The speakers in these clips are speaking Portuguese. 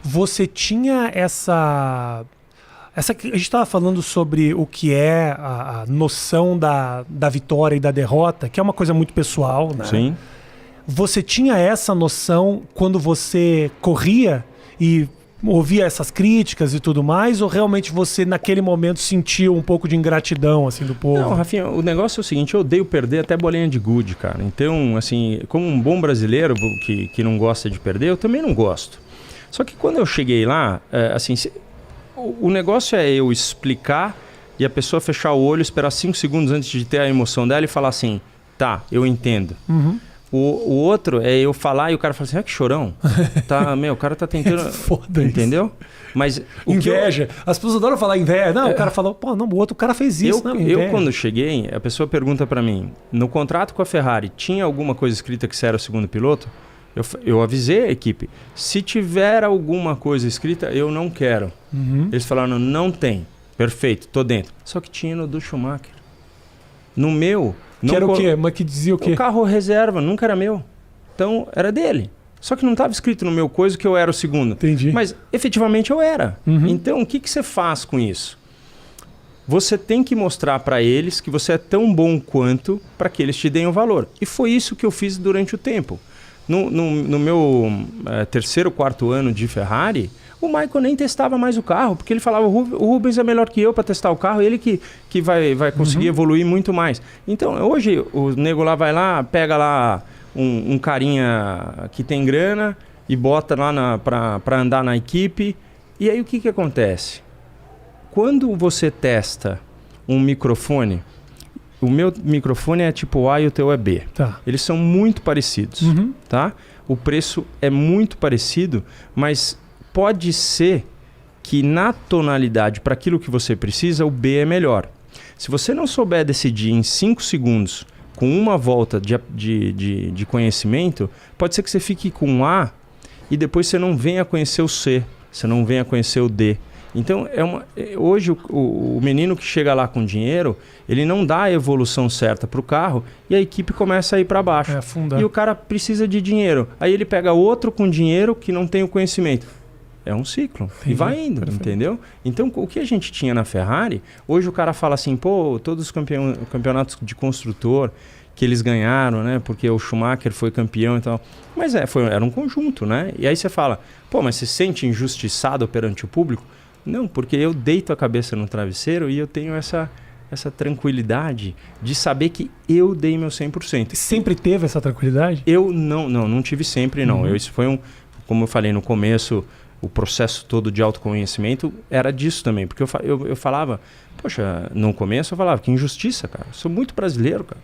você tinha essa a gente estava falando sobre o que é a noção da vitória e da derrota, que é uma coisa muito pessoal, né? Sim. Você tinha essa noção quando você corria e ouvia essas críticas e tudo mais, ou realmente você naquele momento sentiu um pouco de ingratidão assim do povo? Não, Rafinha, o negócio é o seguinte, eu odeio perder até bolinha de gude, cara. Então, assim, como um bom brasileiro que não gosta de perder, eu também não gosto. Só que quando eu cheguei lá, assim, o negócio é eu explicar e a pessoa fechar o olho, esperar 5 segundos antes de ter a emoção dela e falar assim, tá, eu entendo. Uhum. O outro é eu falar e o cara fala assim, que chorão. Tá, o cara tá tentando... Foda entendeu? Mas inveja. As pessoas adoram falar inveja. Não, o cara falou, pô, não, o outro cara fez isso. Eu quando cheguei, a pessoa pergunta pra mim, no contrato com a Ferrari, tinha alguma coisa escrita que você era o segundo piloto? Eu avisei a equipe, se tiver alguma coisa escrita, eu não quero. Uhum. Eles falaram, não tem. Perfeito, tô dentro. Só que tinha no do Schumacher. No meu... Que era o quê? Mas que dizia o quê? O carro reserva, nunca era meu. Então, era dele. Só que não estava escrito no meu coisa que eu era o segundo. Entendi. Mas, efetivamente, eu era. Uhum. Então, o que você faz com isso? Você tem que mostrar para eles que você é tão bom quanto para que eles te deem o valor. E foi isso que eu fiz durante o tempo. No meu terceiro, quarto ano de Ferrari... O Michael nem testava mais o carro, porque ele falava, o Rubens é melhor que eu para testar o carro, ele que vai conseguir evoluir muito mais. Então, hoje, o nego lá vai lá, pega lá um carinha que tem grana e bota lá para andar na equipe. E aí, o que acontece? Quando você testa um microfone, o meu microfone é tipo A e o teu é B. Tá. Eles são muito parecidos, tá? O preço é muito parecido, mas... pode ser que na tonalidade, para aquilo que você precisa, o B é melhor. Se você não souber decidir em 5 segundos, com uma volta de conhecimento, pode ser que você fique com A e depois você não venha conhecer o C, você não venha conhecer o D. Então, hoje o menino que chega lá com dinheiro, ele não dá a evolução certa para o carro e a equipe começa a ir para baixo. E o cara precisa de dinheiro. Aí ele pega outro com dinheiro que não tem o conhecimento. É um ciclo. Entendi. E vai indo, perfeito. Entendeu? Então, o que a gente tinha na Ferrari, hoje o cara fala assim, pô, todos os campeonatos de construtor que eles ganharam, né? Porque o Schumacher foi campeão e tal. Mas era um conjunto, né? E aí você fala, pô, mas você se sente injustiçado perante o público? Não, porque eu deito a cabeça no travesseiro e eu tenho essa tranquilidade de saber que eu dei meu 100%. Sempre teve essa tranquilidade? Eu não tive sempre, não. Isso foi como eu falei no começo... O processo todo de autoconhecimento era disso também. Porque eu falava... Poxa, no começo eu falava, que injustiça, cara. Eu sou muito brasileiro, cara.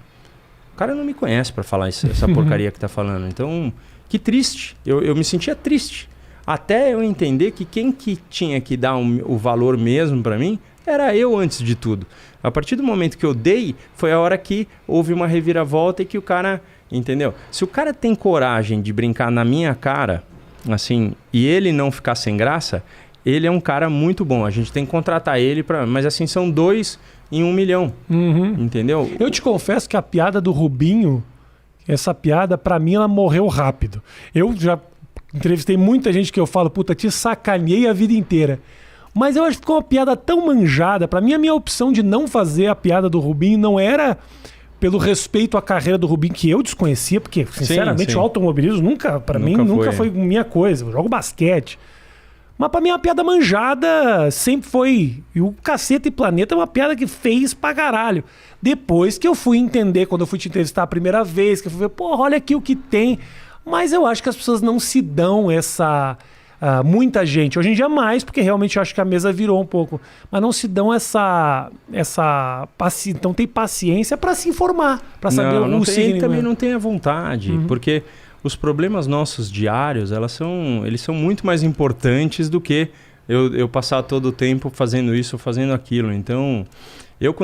O cara não me conhece para falar essa porcaria que tá falando. Então, que triste. Eu me sentia triste. Até eu entender que quem que tinha que dar o valor mesmo para mim era eu antes de tudo. A partir do momento que eu dei, foi a hora que houve uma reviravolta e que o cara... Entendeu? Se o cara tem coragem de brincar na minha cara... assim, e ele não ficar sem graça, ele é um cara muito bom. A gente tem que contratar ele mas assim, são 2 em 1 milhão. Entendeu? Eu te confesso que a piada do Rubinho, essa piada, pra mim, ela morreu rápido. Eu já entrevistei muita gente que eu falo, puta, te sacaneei a vida inteira. Mas eu acho que ficou uma piada tão manjada. Pra mim, a minha opção de não fazer a piada do Rubinho não era... pelo respeito à carreira do Rubinho, que eu desconhecia, porque, sinceramente, o automobilismo nunca foi minha coisa. Eu jogo basquete. Mas pra mim, uma piada manjada sempre foi... E o Caceta e Planeta é uma piada que fez pra caralho. Depois que eu fui entender, quando eu fui te entrevistar a primeira vez, que eu fui ver, porra, olha aqui o que tem. Mas eu acho que as pessoas não se dão essa... muita gente, hoje em dia mais, porque realmente eu acho que a mesa virou um pouco, mas não se dão essa então tem paciência para se informar, para saber o signo. Também não tem a vontade, porque os problemas nossos diários, eles são muito mais importantes do que eu passar todo o tempo fazendo isso, fazendo aquilo. Então, eu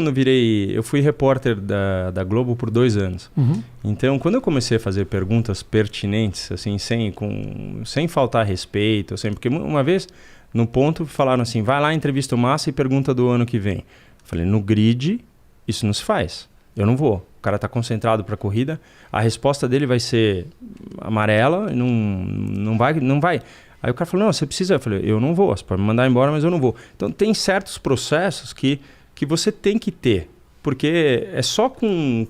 fui repórter da Globo por 2 anos. Então, quando eu comecei a fazer perguntas pertinentes, assim, sem faltar respeito, porque uma vez, no ponto, falaram assim, vai lá, entrevista o Massa e pergunta do ano que vem. Eu falei, no grid, isso não se faz. Eu não vou. O cara está concentrado para a corrida, a resposta dele vai ser amarela, não vai. Aí o cara falou, não, você precisa. Eu falei, eu não vou, você pode me mandar embora, mas eu não vou. Então tem certos processos que você tem que ter. Porque é só com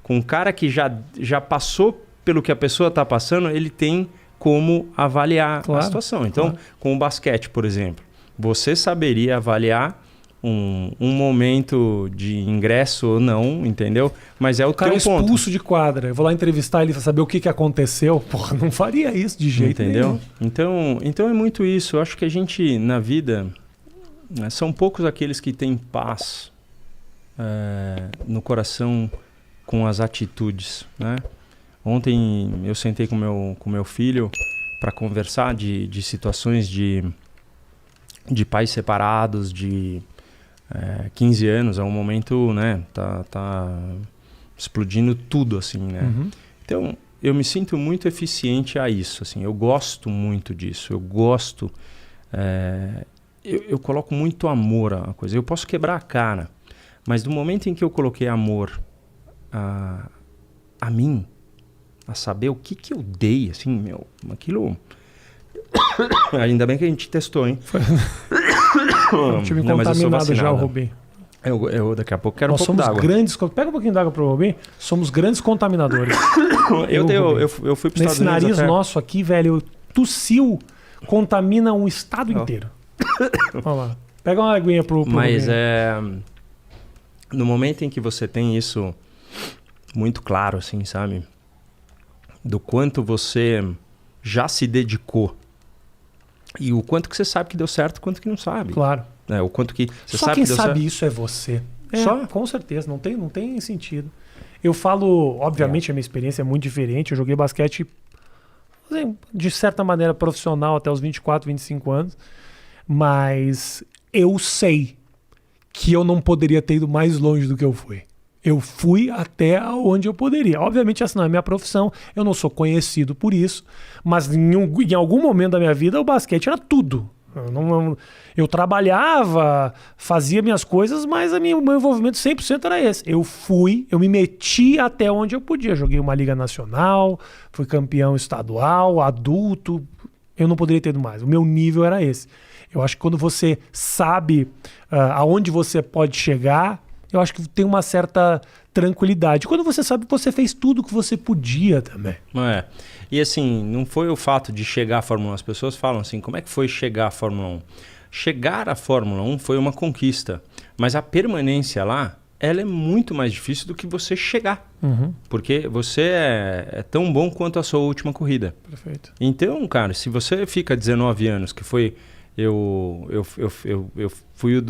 um cara que já passou pelo que a pessoa está passando, ele tem como avaliar a situação. Então, com o basquete, por exemplo, você saberia avaliar um momento de ingresso ou não, entendeu? Mas é o teu ponto. O cara expulso de quadra. Eu vou lá entrevistar ele para saber o que aconteceu. Porra, não faria isso de jeito nenhum. Então é muito isso. Eu acho que a gente, na vida, são poucos aqueles que têm paz no coração com as atitudes, né? Ontem eu sentei com meu filho para conversar de situações de pais separados, de 15 anos. É um momento, né? Tá explodindo tudo, assim, né? Uhum. Então, eu me sinto muito eficiente a isso, assim. Eu gosto muito disso. Eu gosto... Eu coloco muito amor a coisa. Eu posso quebrar a cara, mas do momento em que eu coloquei amor a mim, a saber o que eu dei, assim, meu, aquilo... Ainda bem que a gente testou, hein? Eu tive contaminado já, o Rubim. Eu daqui a pouco quero um pouco d'água. Pega um pouquinho d'água pro Rubim. Somos grandes contaminadores. Eu fui para os Estados Unidos. Nesse nariz nosso aqui, velho, tossiu, contamina um estado inteiro. Olha lá. Pega uma aguinha pro Mas Rubim. No momento em que você tem isso muito claro, assim, sabe? Do quanto você já se dedicou e o quanto que você sabe que deu certo e o quanto que não sabe. Claro. O quanto que você Só sabe quem que deu sabe certo. isso é você. Só? Com certeza, não tem sentido. Eu falo, obviamente a minha experiência é muito diferente. Eu joguei basquete assim, de certa maneira profissional até os 24, 25 anos. Mas eu sei que eu não poderia ter ido mais longe do que eu fui. Eu fui até onde eu poderia. Obviamente, essa não é a minha profissão. Eu não sou conhecido por isso. Mas em algum momento da minha vida, o basquete era tudo. Eu trabalhava, fazia minhas coisas, mas o meu envolvimento 100% era esse. Eu me meti até onde eu podia. Joguei uma liga nacional, fui campeão estadual, adulto. Eu não poderia ter ido mais. O meu nível era esse. Eu acho que quando você sabe aonde você pode chegar, eu acho que tem uma certa tranquilidade. Quando você sabe que você fez tudo que você podia também. E assim, não foi o fato de chegar à Fórmula 1. As pessoas falam assim, como é que foi chegar à Fórmula 1? Chegar à Fórmula 1 foi uma conquista. Mas a permanência lá, ela é muito mais difícil do que você chegar. Uhum. Porque você é tão bom quanto a sua última corrida. Perfeito. Então, cara, se você fica 19 anos, que foi... Eu fui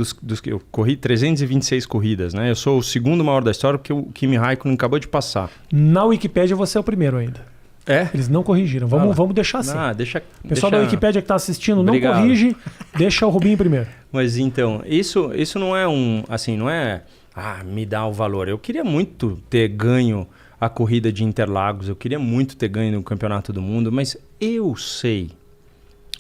eu corri 326 corridas, né? Eu sou o segundo maior da história porque o Kimi Raikkonen acabou de passar. Na Wikipédia você é o primeiro ainda. Eles não corrigiram. Vamos deixar assim. Pessoal da Wikipédia que está assistindo, Obrigado. Não corrige, deixa o Rubinho primeiro. Mas então, isso não é não é me dá o valor. Eu queria muito ter ganho a corrida de Interlagos, eu queria muito ter ganho no Campeonato do Mundo, mas eu sei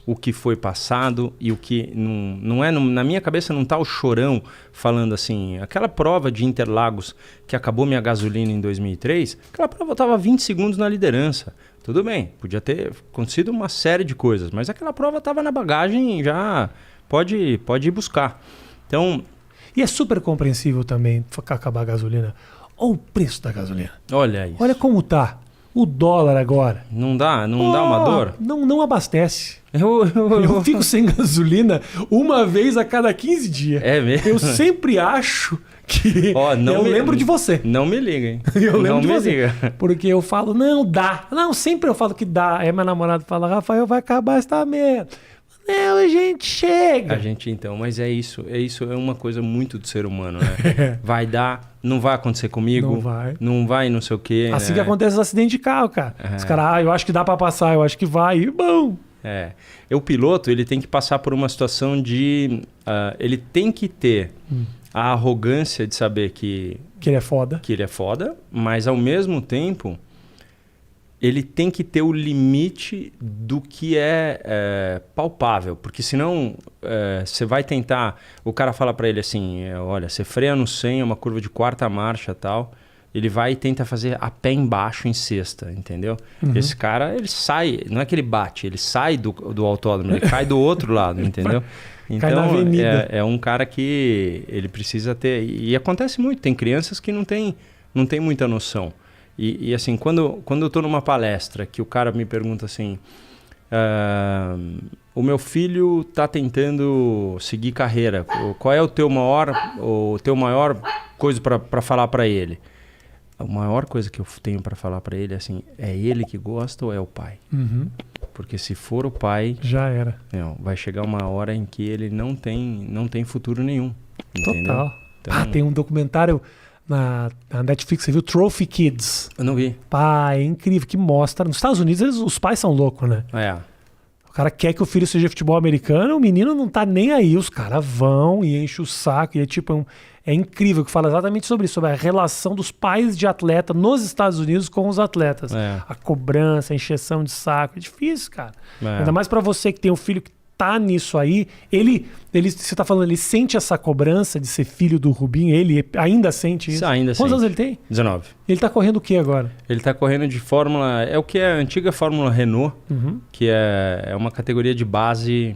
o que foi passado e o que não é... Na minha cabeça não está o chorão falando assim... Aquela prova de Interlagos que acabou minha gasolina em 2003, aquela prova eu estava 20 segundos na liderança. Tudo bem, podia ter acontecido uma série de coisas, mas aquela prova estava na bagagem já... Pode ir buscar. Então... E é super compreensível também acabar a gasolina. Olha o preço da gasolina. Olha isso. Olha como tá. O dólar agora. Não dá uma dor? Não abastece. Eu fico sem gasolina uma vez a cada 15 dias. É mesmo? Eu sempre acho que... lembro de você. Não me liga, hein? Eu lembro de você. Liga. Porque eu falo, não, dá. Não, sempre eu falo que dá. Aí meu namorado fala, Rafael, vai acabar essa merda. Não, a gente chega. Mas é isso é uma coisa muito do ser humano, né? Vai dar, não vai acontecer comigo, não vai não sei o quê. Assim que acontece os acidentes de carro, cara. Os caras, eu acho que dá pra passar, eu acho que vai, e bom. O piloto, ele tem que passar por uma situação de... ele tem que ter a arrogância de saber que ele é foda. Que ele é foda, mas ao mesmo tempo... ele tem que ter o limite do que é palpável, porque senão você vai tentar... O cara fala para ele assim, olha, você freia no 100, é uma curva de quarta marcha e tal, ele vai e tenta fazer a pé embaixo em cesta, entendeu? Esse cara, ele sai, não é que ele bate, ele sai do autódromo, ele cai do outro lado, entendeu? Cai na avenida. É um cara que ele precisa ter... E acontece muito, tem crianças que não tem muita noção. E assim, quando eu estou numa palestra que o cara me pergunta assim... o meu filho está tentando seguir carreira. Qual é o teu maior coisa para falar para ele? A maior coisa que eu tenho para falar para ele é assim, é ele que gosta ou é o pai? Porque se for o pai... Já era. Vai chegar uma hora em que ele não tem futuro nenhum. Entendeu? Total. Então, tem um documentário na Netflix, você viu? Trophy Kids. eu não vi. É incrível, que mostra... Nos Estados Unidos, os pais são loucos, né? O cara quer que o filho seja futebol americano, o menino não tá nem aí. Os caras vão e enchem o saco. E é tipo... É incrível que fala exatamente sobre isso, sobre a relação dos pais de atleta nos Estados Unidos com os atletas. A cobrança, a encheção de saco. É difícil, cara. Ainda mais pra você que tem um filho que tá nisso aí. Você tá falando, ele sente essa cobrança de ser filho do Rubinho? Ele ainda sente isso? Ainda Quantos anos ele tem? 19. Ele tá correndo o que agora? Ele tá correndo de Fórmula... É o que é a antiga Fórmula Renault, que é uma categoria de base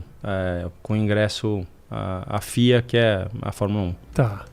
com ingresso... A FIA, que é a Fórmula 1. Tá.